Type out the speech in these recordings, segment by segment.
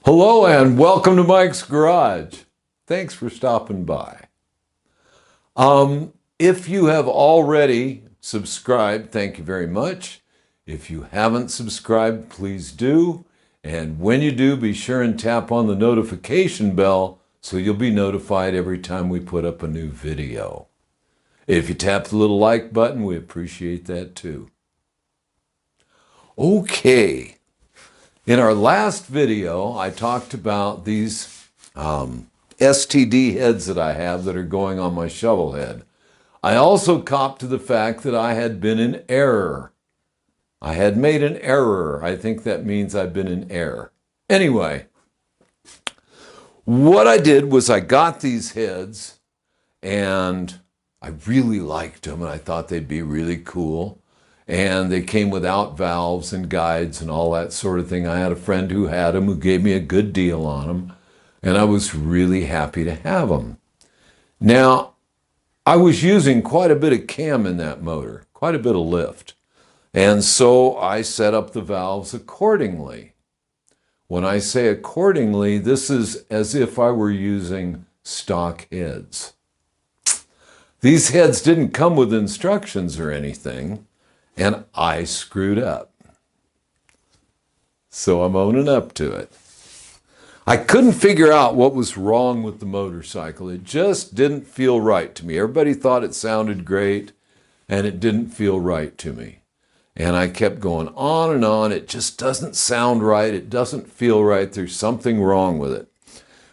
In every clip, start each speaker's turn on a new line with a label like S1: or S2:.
S1: Hello and welcome to Mike's Garage. Thanks for stopping by. If you have already subscribed, thank you very much. If you haven't subscribed, please do. And when you do, be sure and tap on the notification bell so you'll be notified every time we put up a new video. If you tap the little like button, we appreciate that too. Okay. In our last video, I talked about these STD heads that I have that are going on my Shovelhead. I also copped to the fact that I had been in error. I had made an error. I think that means I've been in error. Anyway, what I did was I got these heads and I really liked them and I thought they'd be really cool. And they came without valves and guides and all that sort of thing. I had a friend who had them, who gave me a good deal on them, and I was really happy to have them. Now, I was using quite a bit of cam in that motor, quite a bit of lift, and so I set up the valves accordingly. When I say accordingly, this is as if I were using stock heads. These heads didn't come with instructions or anything, and I screwed up. So I'm owning up to it. I couldn't figure out what was wrong with the motorcycle. It just didn't feel right to me. Everybody thought it sounded great, and it didn't feel right to me. And I kept going on and on. It just doesn't sound right. It doesn't feel right. There's something wrong with it.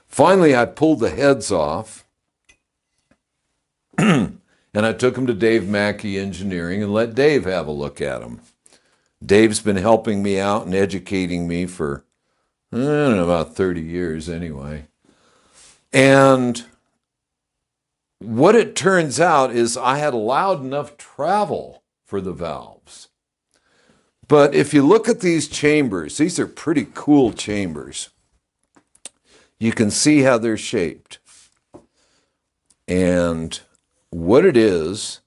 S1: Finally, I pulled the heads off. And I took them to Dave Mackey Engineering and let Dave have a look at them. Dave's been helping me out and educating me for, I don't know, about 30 years anyway. And what it turns out is I had allowed enough travel for the valves. But if you look at these chambers, these are pretty cool chambers. You can see how they're shaped. And what it is,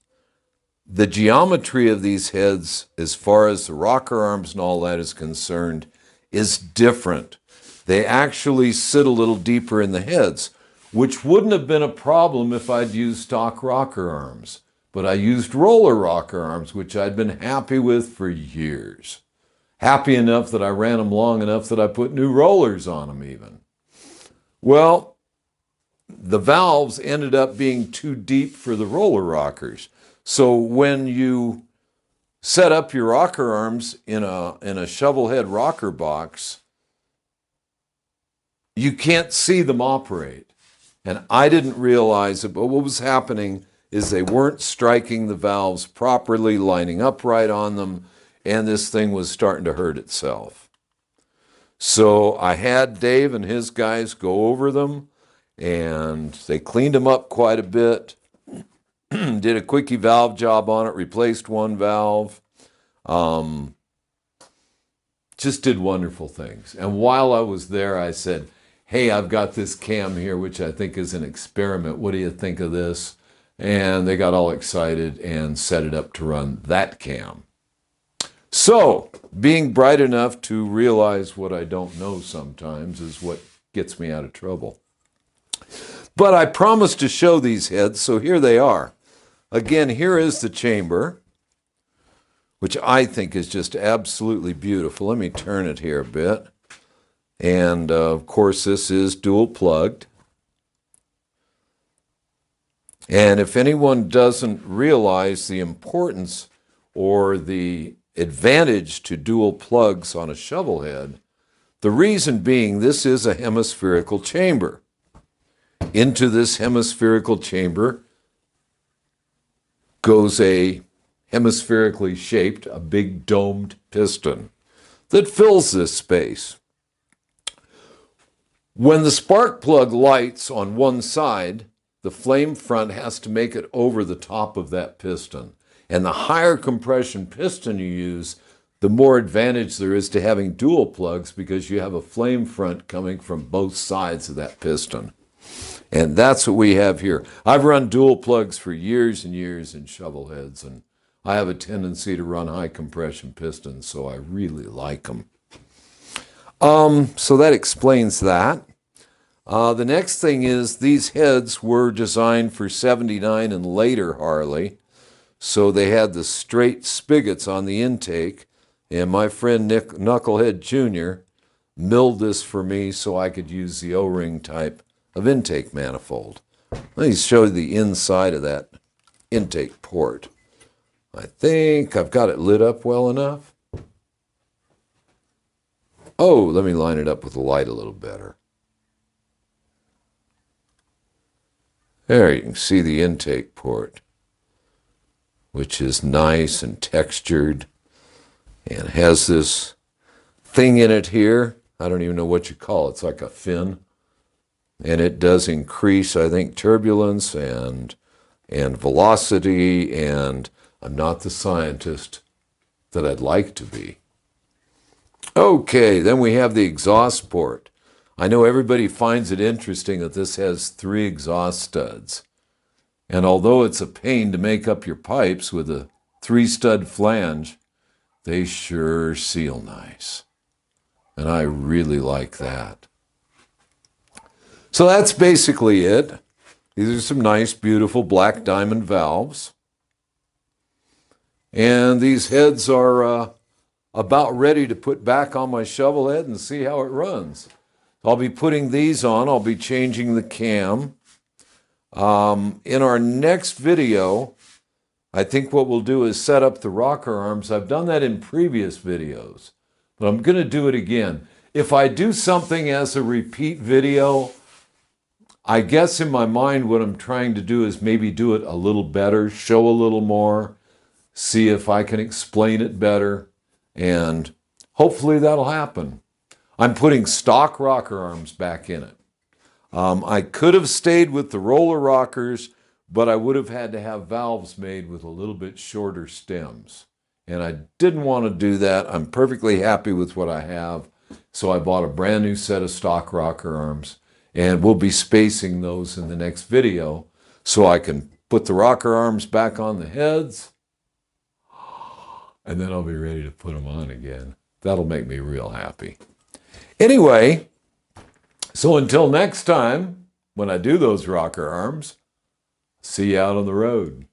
S1: the geometry of these heads, as far as the rocker arms and all that is concerned, is different. They actually sit a little deeper in the heads, which wouldn't have been a problem if I'd used stock rocker arms. But I used roller rocker arms, which I'd been happy with for years. Happy enough that I ran them long enough that I put new rollers on them even. Well, the valves ended up being too deep for the roller rockers. So when you set up your rocker arms in a Shovelhead rocker box, you can't see them operate. And I didn't realize it, but what was happening is they weren't striking the valves properly, lining up right on them, and this thing was starting to hurt itself. So I had Dave and his guys go over them, and they cleaned them up quite a bit, did a quickie valve job on it, replaced one valve, just did wonderful things. And while I was there, I said, hey, I've got this cam here, which I think is an experiment. What do you think of this? And they got all excited and set it up to run that cam. So, being bright enough to realize what I don't know sometimes is what gets me out of trouble. But I promised to show these heads, so here they are. Again, here is the chamber, which I think is just absolutely beautiful. Let me turn it here a bit. And, of course, this is dual plugged. And if anyone doesn't realize the importance or the advantage to dual plugs on a Shovelhead, the reason being this is a hemispherical chamber. Into this hemispherical chamber goes a hemispherically shaped, a big domed piston that fills this space. When the spark plug lights on one side, the flame front has to make it over the top of that piston. And the higher compression piston you use, the more advantage there is to having dual plugs because you have a flame front coming from both sides of that piston. And that's what we have here. I've run dual plugs for years and years in Shovelheads, and I have a tendency to run high compression pistons, so I really like them. So that explains that. The next thing is these heads were designed for 79 and later Harley. So they had the straight spigots on the intake. And my friend Nick Knucklehead Jr. milled this for me so I could use the O-ring type of intake manifold. Let me show you the inside of that intake port. I think I've got it lit up well enough. Oh, let me line it up with the light a little better. There you can see the intake port, which is nice and textured and has this thing in it here. I don't even know what you call it. It's like a fin. And it does increase, I think, turbulence and velocity, and I'm not the scientist that I'd like to be. Okay, then we have the exhaust port. I know everybody finds it interesting that this has 3 exhaust studs. And although it's a pain to make up your pipes with a 3-stud flange, they sure seal nice. And I really like that. So that's basically it. These are some nice, beautiful black diamond valves. And these heads are about ready to put back on my shovel head and see how it runs. I'll be putting these on. I'll be changing the cam. In our next video, I think what we'll do is set up the rocker arms. I've done that in previous videos, but I'm going to do it again. If I do something as a repeat video, I guess in my mind what I'm trying to do is maybe do it a little better, show a little more, see if I can explain it better, and hopefully that'll happen. I'm putting stock rocker arms back in it. I could have stayed with the roller rockers, but I would have had to have valves made with a little bit shorter stems. And I didn't want to do that. I'm perfectly happy with what I have. So I bought a brand new set of stock rocker arms, and we'll be spacing those in the next video so I can put the rocker arms back on the heads, and then I'll be ready to put them on again. That'll make me real happy. Anyway, so until next time, when I do those rocker arms, see you out on the road.